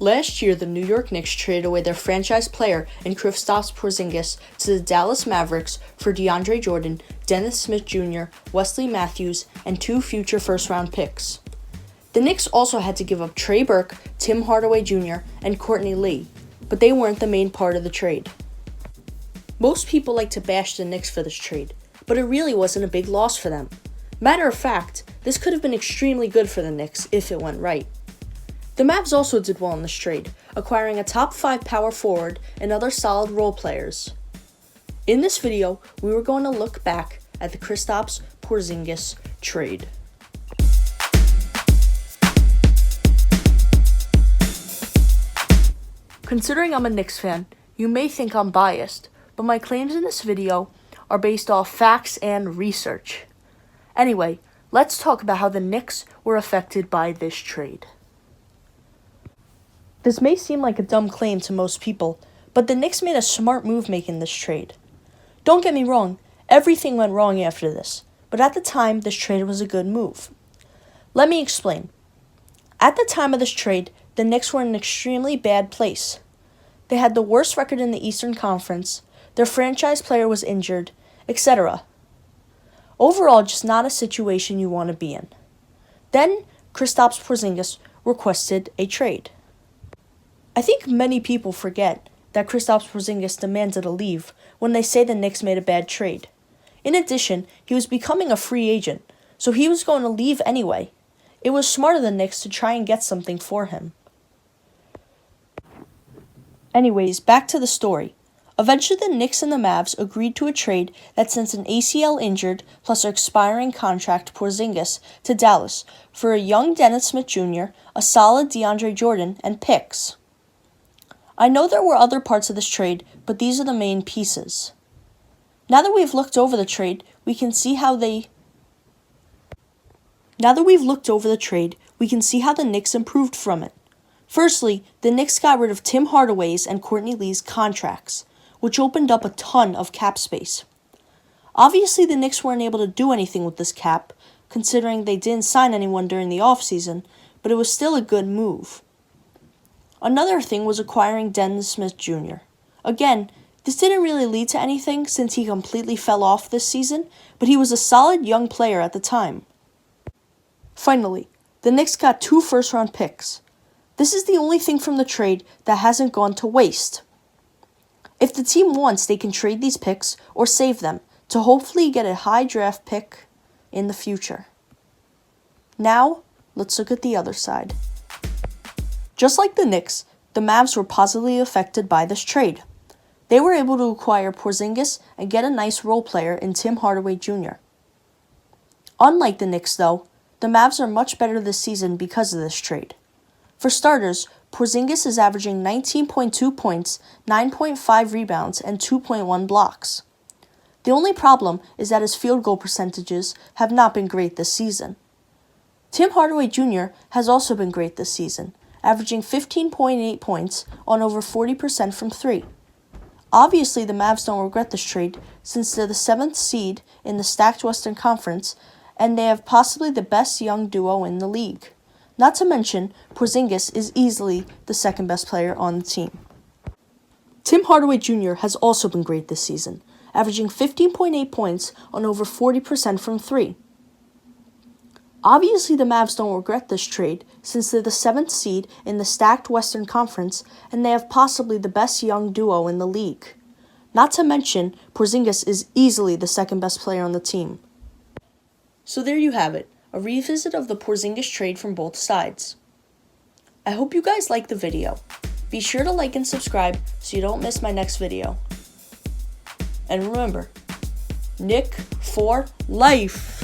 Last year, the New York Knicks traded away their franchise player in kristaps Porzingis to the Dallas Mavericks for DeAndre Jordan, Dennis Smith Jr., Wesley Matthews, and 2 future first-round picks. The Knicks also had to give up Trey Burke, Tim Hardaway Jr., and Courtney Lee, but they weren't the main part of the trade. Most people like to bash the Knicks for this trade, but it really wasn't a big loss for them. Matter of fact, this could have been extremely good for the Knicks if it went right. The Mavs also did well in this trade, acquiring a top 5 power forward and other solid role players. In this video, we were going to look back at the Kristaps Porzingis trade. Considering I'm a Knicks fan, you may think I'm biased, but my claims in this video are based off facts and research. Anyway, let's talk about how the Knicks were affected by this trade. This may seem like a dumb claim to most people, but the Knicks made a smart move making this trade. Don't get me wrong, everything went wrong after this, but at the time, this trade was a good move. Let me explain. At the time of this trade, the Knicks were in an extremely bad place. They had the worst record in the Eastern Conference, their franchise player was injured, etc. Overall, just not a situation you want to be in. Then, Kristaps Porzingis requested a trade. I think many people forget that Kristaps Porzingis demanded a leave when they say the Knicks made a bad trade. In addition, he was becoming a free agent, so he was going to leave anyway. It was smart of the Knicks to try and get something for him. Anyways, back to the story. Eventually, the Knicks and the Mavs agreed to a trade that sent an ACL injured plus expiring contract Porzingis to Dallas for a young Dennis Smith Jr., a solid DeAndre Jordan, and picks. I know there were other parts of this trade, but these are the main pieces. Now that we've looked over the trade, we can see how the Knicks improved from it. Firstly, the Knicks got rid of Tim Hardaway's and Courtney Lee's contracts, which opened up a ton of cap space. Obviously, the Knicks weren't able to do anything with this cap, considering they didn't sign anyone during the offseason, but it was still a good move. Another thing was acquiring Dennis Smith Jr. Again, this didn't really lead to anything since he completely fell off this season, but he was a solid young player at the time. Finally, the Knicks got 2 first-round picks. This is the only thing from the trade that hasn't gone to waste. If the team wants, they can trade these picks or save them to hopefully get a high draft pick in the future. Now, let's look at the other side. Just like the Knicks, the Mavs were positively affected by this trade. They were able to acquire Porzingis and get a nice role player in Tim Hardaway Jr. Unlike the Knicks, though, the Mavs are much better this season because of this trade. For starters, Porzingis is averaging 19.2 points, 9.5 rebounds, and 2.1 blocks. The only problem is that his field goal percentages have not been great this season. Tim Hardaway Jr. has also been great this season, averaging 15.8 points on over 40% from 3. Obviously, the Mavs don't regret this trade since they're the 7th seed in the stacked Western Conference, and they have possibly the best young duo in the league. Not to mention, Porzingis is easily the second best player on the team. Tim Hardaway Jr. has also been great this season, averaging 15.8 points on over 40% from 3. Obviously, the Mavs don't regret this trade since they're the 7th seed in the stacked Western Conference and they have possibly the best young duo in the league. Not to mention, Porzingis is easily the second best player on the team. So there you have it, a revisit of the Porzingis trade from both sides. I hope you guys liked the video. Be sure to like and subscribe so you don't miss my next video. And remember, Nick for life!